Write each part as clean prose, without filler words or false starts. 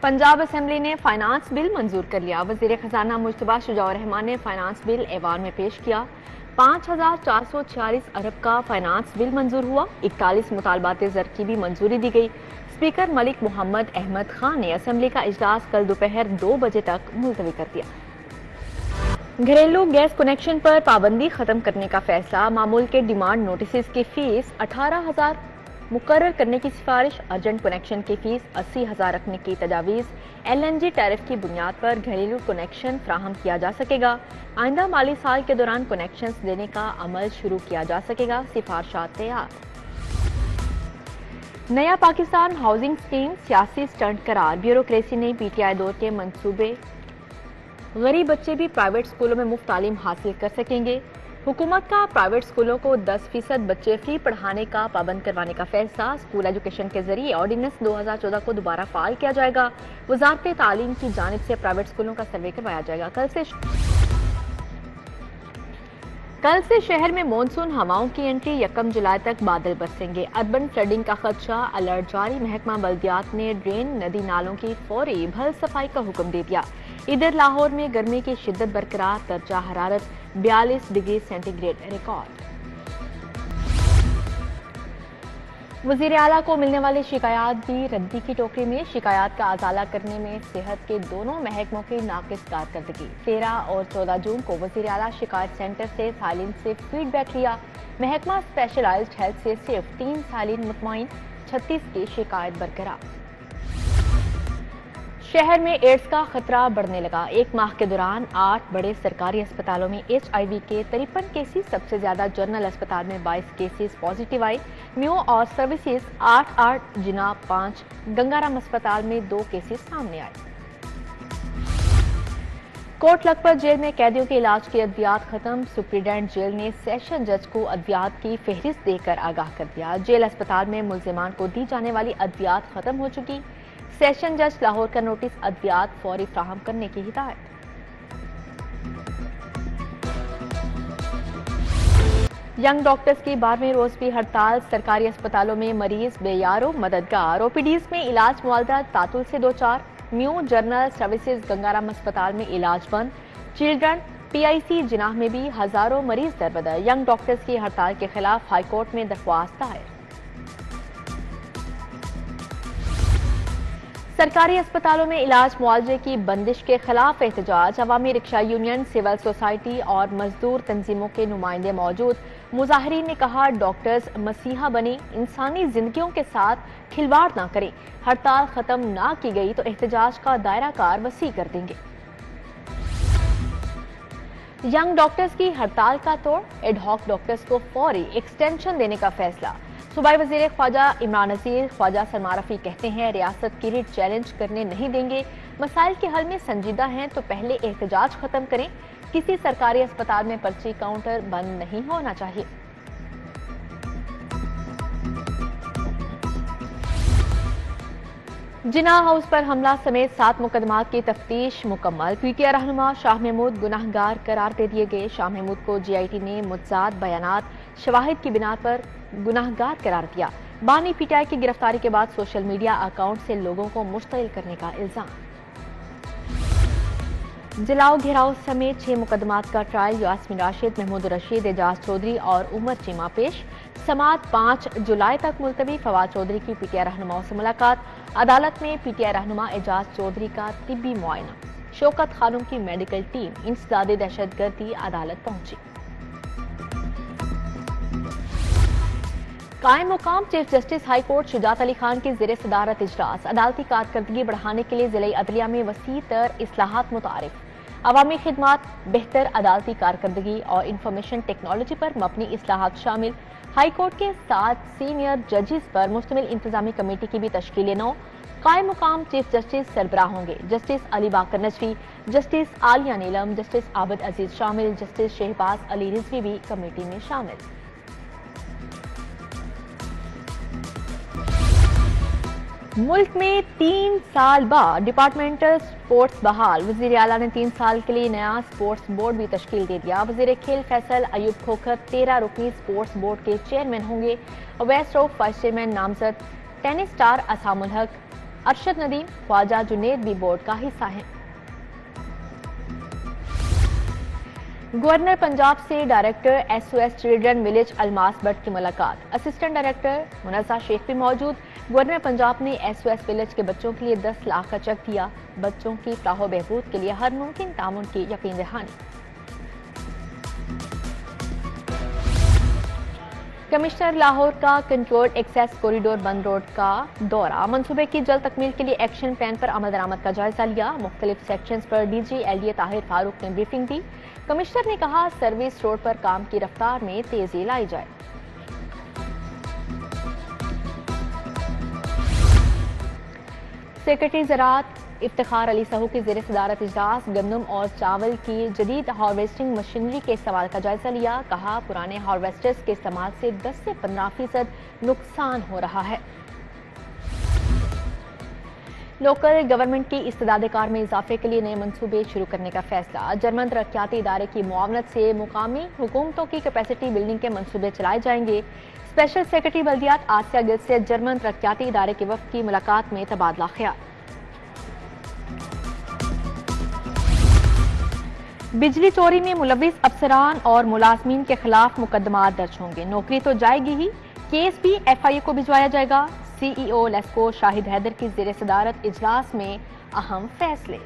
Punjab assembly ने finance bill मंजूर कर लिया। वजीर खजाना मुश्तबा शुजाउर रहमान ने फाइनेंस बिल ऐवान में पेश किया। 5,446 अरब का फाइनेंस बिल मंजूर हुआ। 41 मुतालबात ज़र की भी मंजूरी दी गई। स्पीकर मलिक मोहम्मद अहमद खान ने असेंबली का इजलास कल दोपहर 2 बजे तक मुलतवी कर दिया। घरेलू गैस कनेक्शन पर पाबंदी खत्म करने का फैसला। मामूल के डिमांड नोटिस की फीस 18,000 मुकर्रर करने की सिफारिश। अर्जेंट कनेक्शन की फीस 80,000 रखने की तजावीज़। LNG टैरिफ की बुनियाद पर घरेलू कनेक्शन फ्राहम किया जा सकेगा। आइंदा माली साल के दौरान कनेक्शन देने का अमल शुरू किया जा सकेगा। सिफारिशात तैयार। नया पाकिस्तान हाउसिंग स्कीम सियासी स्टंट करार। ब्यूरोक्रेसी ने PTI दौर के मंसूबे। गरीब बच्चे भी प्राइवेट स्कूलों में मुफ्त तालीम हासिल कर सकेंगे। हुकूमत का प्राइवेट स्कूलों को 10% बच्चे फ्री पढ़ाने का पाबंद करवाने का फैसला। स्कूल एजुकेशन के जरिए ऑर्डिनेंस 2014 को दोबारा फाल किया जाएगा। वजारत तालीम की जानिब से प्राइवेट स्कूलों का सर्वे करवाया जाएगा। कल से शहर में मॉनसून हवाओं की एंट्री। 1 जुलाई तक बादल बरसेंगे। अर्बन फ्लडिंग का खदशा, अलर्ट जारी। महकमा बल्दियात ने ड्रेन नदी नालों की फौरी भल सफाई का हुक्म दे दिया। इधर लाहौर में गर्मी की शिद्दत बरकरार। दर्जा हरारत 42 डिग्री सेंटीग्रेड रिकॉर्ड। वजीर आला को मिलने वाली शिकायत भी रद्दी की टोकरी में। शिकायत का अजाला करने में सेहत के दोनों महकमों की नाकिस कारकर्दगी। 13 और 14 जून को वजीर आला शिकायत सेंटर से सालिन से फीडबैक लिया। महकमा स्पेशलाइज्ड हेल्थ से सिर्फ 3 सालिन मुतमईन, 36 की शिकायत बरकरार। शहर में एड्स का खतरा बढ़ने लगा। 1 माह के दौरान 8 बड़े सरकारी अस्पतालों में HIV के 53 केसेस। सबसे ज्यादा जनरल अस्पताल में 22 केसेस पॉजिटिव आए। म्यू और सर्विसेज 8 जिना 5। गंगाराम अस्पताल में 2 केसेस सामने आए। कोट लखपत जेल में कैदियों के इलाज की अद्वियात खत्म। सुप्रीडेंट जेल ने सेशन जज को अद्वियात की फहरिस्त देकर आगाह कर दिया। जेल अस्पताल में मुल्जिमान को दी जाने वाली अद्वियात खत्म हो चुकी। सेशन जज लाहौर का नोटिस अद्वियात फौरी फ्राहम करने की हिदायत। यंग डॉक्टर्स की 12वें रोज भी हड़ताल। सरकारी अस्पतालों में मरीज बेयारो मददगार। OPDs में इलाज मुआलजा तातुल से 2-4। म्यू जनरल सर्विसेज गंगाराम अस्पताल में इलाज बंद। चिल्ड्रन PIC जिनाह में भी हजारों मरीज दरबदर। यंग डॉक्टर्स की हड़ताल के खिलाफ हाईकोर्ट में दरख्वास्त दायर। सरकारी अस्पतालों में इलाज मुआवजे की बंदिश के खिलाफ एहतजाज। अवामी रिक्शा यूनियन, सिविल सोसाइटी और मजदूर तंजीमों के नुमाइंदे मौजूद। मुजाहिरीन ने कहा डॉक्टर्स मसीहा बने, इंसानी जिंदगियों के साथ खिलवाड़ ना करें। हड़ताल खत्म ना की गई तो एहतजाज का दायरा कार वसी कर देंगे। यंग डॉक्टर्स की हड़ताल का तोड़। एडहॉक डॉक्टर्स को फौरी एक्सटेंशन देने का फैसला। सूबाई वजीर ख्वाजा इमरान नज़ीर ख्वाजा सलमान रफी कहते हैं रियासत की रिट चैलेंज करने नहीं देंगे। मसाइल के हल में संजीदा हैं तो पहले एहतजाज खत्म करें। किसी सरकारी अस्पताल में पर्ची काउंटर बंद नहीं होना चाहिए। जिना हाउस पर हमला समेत 7 मुकदमात की तफ्तीश मुकम्मल। PTI रहनुमा शाह महमूद गुनाहगार करार दे दिए गए। शाह महमूद को GIT ने मुतजाद बयानात शवाहिद की बिना पर गुनाहगार करार दिया। बानी PTI की गिरफ्तारी के बाद सोशल मीडिया अकाउंट से लोगों को मुश्तिल करने का इल्जाम। जलाओ घेराव समेत 6 मुकदमात का ट्रायल। यास्मीन राशिद, महमूद रशीद, एजाज चौधरी और उमर चीमा पेश। समात 5 जुलाई तक मुलतवी। फवाद चौधरी की PTI रहनुमाओं से मुलाकात। अदालत में PTI रहनुमा एजाज चौधरी का तिब्बी मुआयना। शौकत खानम की मेडिकल टीम इंसदादे दहशतगर्दी अदालत पहुंची। कायम मुकाम chief justice high court Shujaat Ali Khan की ज़ेरे सदारत इजलास। अदालती कारकर्दगी बढ़ाने के लिए जिले अदलिया में वसी तर इस्लाहात मुतारिफ। अवामी खिदमात, बेहतर अदालती कारकर्दगी और इंफॉर्मेशन टेक्नोलॉजी पर मबनी इस्लाहात शामिल। हाई कोर्ट के 7 सीनियर जजेस पर मुश्तमिल इंतजामी कमेटी की भी तश्कील 9। कायम मुकाम चीफ जस्टिस सरबराह होंगे। जस्टिस अली बाकर नजवी, जस्टिस आलिया नीलम, जस्टिस आबिद अजीज शामिल। जस्टिस शहबाज अली रिजवी भी कमेटी में शामिल। मुल्क में 3 साल बाद डिपार्टमेंटल स्पोर्ट्स बहाल। वजीर आला ने 3 साल के लिए नया स्पोर्ट्स बोर्ड भी तश्कील दे दिया। वजीर खेल फैसल अयूब खोखर 13 रुकनी स्पोर्ट्स बोर्ड के चेयरमैन होंगे। वेस्ट रॉक वाइस चेयरमैन नामजद टेनिस स्टार असामुल हक, अरशद नदीम, ख्वाजा जुनेद भी बोर्ड का हिस्सा हैं। गवर्नर पंजाब से director SOS children village Almas but की मुलाकात। असिस्टेंट डायरेक्टर मुनज़्ज़ा शेख भी मौजूद। गवर्नर पंजाब ने SOS विलेज के बच्चों के लिए 10 लाख का चेक दिया। बच्चों की फलाह बहबूद के लिए हर मुमकिन तामुन की यकीन दहानी। कमिश्नर लाहौर का कंट्रोल्ड एक्सेस कॉरिडोर बंद रोड का दौरा। मंसूबे की जल्द तकमील के लिए एक्शन प्लान पर अमल दरामद का जायजा लिया। मुख्तलिफ सेक्शंस पर DG LDA ताहिर फारूक ने ब्रीफिंग दी। कमिश्नर ने कहा सर्विस रोड पर काम की रफ्तार में तेजी लाई जाए। सेक्रेटरी ज़राअत इफ्तिखार अली सहू की ज़ेर सदारत इजलास गंदम और चावल की जदीद हार्वेस्टिंग मशीनरी के इस्तेमाल का जायजा लिया। कहा पुराने हार्वेस्टर्स के इस्तेमाल से 10 से 15% नुकसान हो रहा है। लोकल गवर्नमेंट की इस्तेदाद कार में इजाफे के लिए नए मंसूबे शुरू करने का फैसला। जर्मन तरक्याती इदारे की मुआवनत से मुकामी हुकूमतों की कैपेसिटी बिल्डिंग के मंसूबे चलाए जाएंगे। स्पेशल सेक्रेटरी बल्दियात आसिया गिल से जर्मन तरक्याती इदारे के वफ्द की मुलाकात में तबादला ख्याल। बिजली चोरी में मुलविस अफसरान और मुलाजमीन के खिलाफ मुकदमा दर्ज होंगे। नौकरी तो जाएगी ही, केस भी FIA को भिजवाया जाएगा। CEO लेस्को शाहिद हैदर की ज़ेर सदारत इजलास में अहम फैसले।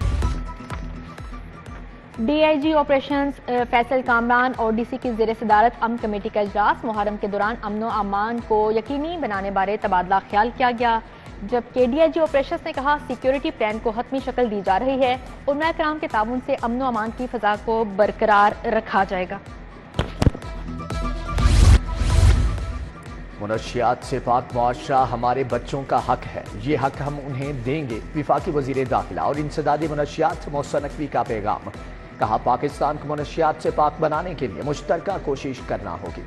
DIG ऑपरेशंस फैसल कामरान और DC की ज़ेर सदारत अमन कमेटी का इजलास। मुहर्रम के दौरान अमन व अमान को यकीनी बनाने बारे तबादला ख्याल किया गया, जबकि DIG ऑपरेशंस ने कहा सिक्योरिटी प्लान को हतमी शक्ल दी जा रही है। उलमा कराम के ताउन से अमन व अमान की फ़ज़ा को बरकरार रखा जाएगा। मुनशियात से पाक मुआशरा हमारे बच्चों का हक है, ये हक हम उन्हें देंगे। वफाकी वज़ीर दाखिला और इंसदादी मुनशियात मोहसिन नकवी का पैगाम। कहा पाकिस्तान को मुनशियात से पाक बनाने के लिए मुश्तरका कोशिश करना होगी।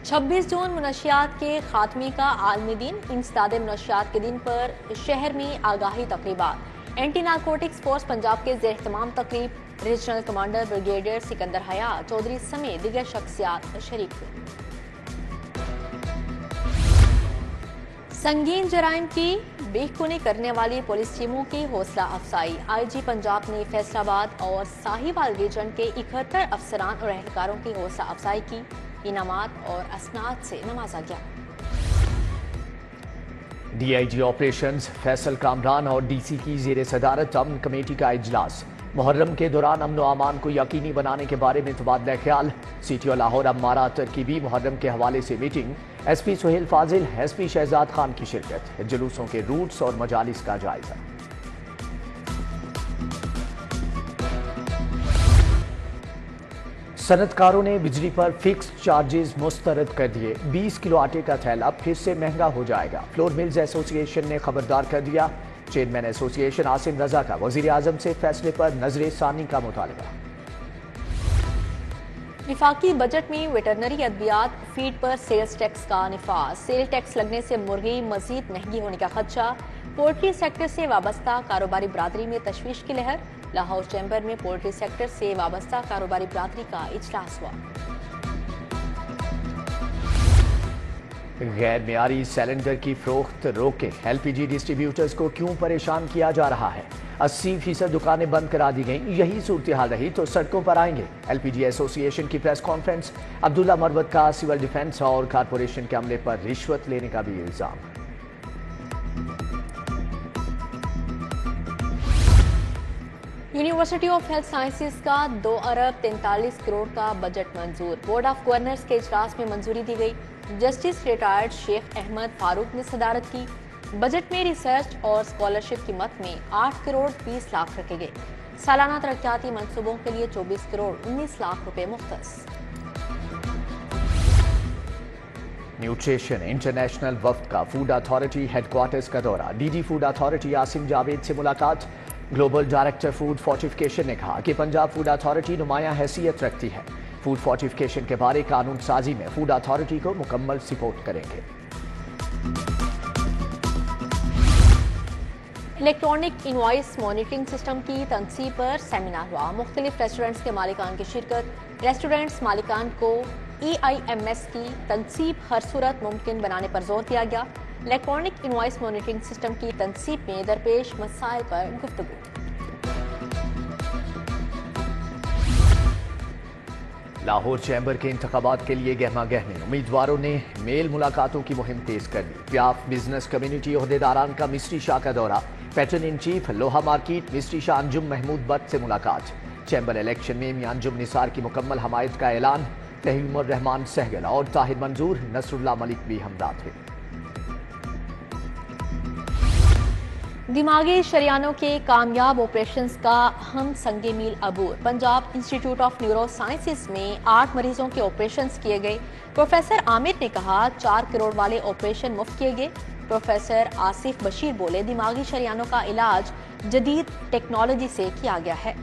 26 जून मुनशियात के खात्मे का आलमी दिन। इंसदाद मुनशियात के दिन पर शहर में आगाही तकरीबात। एंटी नारकोटिक्स फोर्स पंजाब के ज़ेर एहतमाम तकरीब। रीजनल कमांडर ब्रिगेडियर सिकंदर हयात चौधरी समेत दीगर शख्सियात शरीक हुए। संगीन जराइम की बेखुनी करने वाली पुलिस टीमों की हौसला अफजाई। IG पंजाब ने फैसलाबाद और साहिवाल रीजन के 71 अफसरान और एहलकारों की हौसला अफजाई की। इनामात और असनाद से नवाजा गया। DIG ऑपरेशंस फैसल कामरान और DC की ज़ेर सदारत अमन कमेटी का इजलास। मुहर्रम के दौरान अमन व अमान को यकीनी बनाने के बारे में तबादला ख्याल। CTO लाहौर अम्मारा तरकीबी मुहर्रम के हवाले से मीटिंग। SP सुहेल फाजिल, SP शहजाद खान की शिरकत। जुलूसों के रूट्स और मजालिस का जायजा। सनतकारों ने बिजली पर फिक्स चार्जेस मुस्तरद कर दिए। 20 किलो आटे का थैला फिर से महंगा हो जाएगा। फ्लोर मिल्स एसोसिएशन ने खबरदार कर दिया। चेयरमैन एसोसिएशन आसिम रजा का वजीर आजम से फैसले पर नजरे सानी का मुतालबा। विफाकी बजट में वेटरनरी अद्वियात फीड पर सेल्स टैक्स का निफाज। सेल टैक्स लगने से मुर्गी मजीद महंगी होने का खदशा। पोल्ट्री सेक्टर से वाबस्ता कारोबारी बरादरी में तशवीश की लहर। लाहौर चैम्बर में पोल्ट्री सेक्टर से वाबस्ता कारोबारी बरादरी का इजलास हुआ। गैर मियारी सिलेंडर की फरोख्त रोके। LPG डिस्ट्रीब्यूटर्स को क्यों परेशान किया जा रहा है? 80% दुकानें बंद करा दी गईं। यही सूरत हाल रही तो सड़कों पर आएंगे। LPG एसोसिएशन की प्रेस कॉन्फ्रेंस। अब्दुल्ला मरवत का सिविल डिफेंस और कारपोरेशन के अमले पर रिश्वत लेने का भी इल्जाम। यूनिवर्सिटी ऑफ हेल्थ साइंसेज का 2 अरब 43 करोड़ का बजट मंजूर। बोर्ड ऑफ गवर्नर्स के इजलास में मंजूरी दी गई। जस्टिस रिटायर्ड शेख अहमद फारूक ने सदारत की। बजट में रिसर्च और स्कॉलरशिप की मद में 8 करोड़ 20 लाख रखे गए। सालाना तरक्याती मंसूबों के लिए 24 करोड़ 19 लाख रुपए मुख्तस। न्यूट्रिशन इंटरनेशनल वफ्द का फूड अथॉरिटी हेडक्वार्टर्स का दौरा। DG food authority Asim Javed से मुलाकात। ग्लोबल डायरेक्टर फूड फोर्टिफिकेशन ने कहा कि पंजाब फूड अथॉरिटी नुमाया हैसियत रखती है। फूड फोर्टिफिकेशन के बारे कानून साजी में फूड अथॉरिटी को मुकम्मल सपोर्ट करेंगे। इलेक्ट्रॉनिक इनवॉइस मॉनिटरिंग सिस्टम की तनसीब पर सेमिनार हुआ। मुख्तलिफ रेस्टोरेंट्स के मालिकान की शिरकत। रेस्टोरेंट्स मालिकान को EIMS की तनसीब हर सूरत मुमकिन बनाने पर जोर दिया गया। इलेक्ट्रॉनिक इनवॉइस मॉनिटरिंग सिस्टम की तनसीब में दरपेश मसाइल पर गुफ्तगू। लाहौर चैम्बर के इंतखाबात के लिए गहमा गहमी, उम्मीदवारों ने मेल मुलाकातों की मुहिम तेज कर दी। प्याफ बिजनेस कम्युनिटी ओहदेदारान का मिस्ट्री शाह का दौरा, पैटर्न इन चीफ लोहा मार्केट मिस्ट्री शाह अंजुम महमूद बट से मुलाकात। चैम्बर इलेक्शन में मियां अंजुम निसार की मुकम्मल हमायत का ऐलान। तहीम रहमान सहगल और ताहिर मंजूर नसरुल्लाह मलिक भी हमरा थे। दिमागी शरियानों के कामयाब ऑपरेशंस का हम संगे मील अबूर। Punjab Institute of Neuro Sciences में 8 मरीजों के ऑपरेशंस किए गए। प्रोफेसर आमिर ने कहा 4 करोड़ वाले ऑपरेशन मुफ्त किए गए। प्रोफेसर आसिफ बशीर बोले दिमागी शरियानों का इलाज जदीद टेक्नोलॉजी से किया गया है।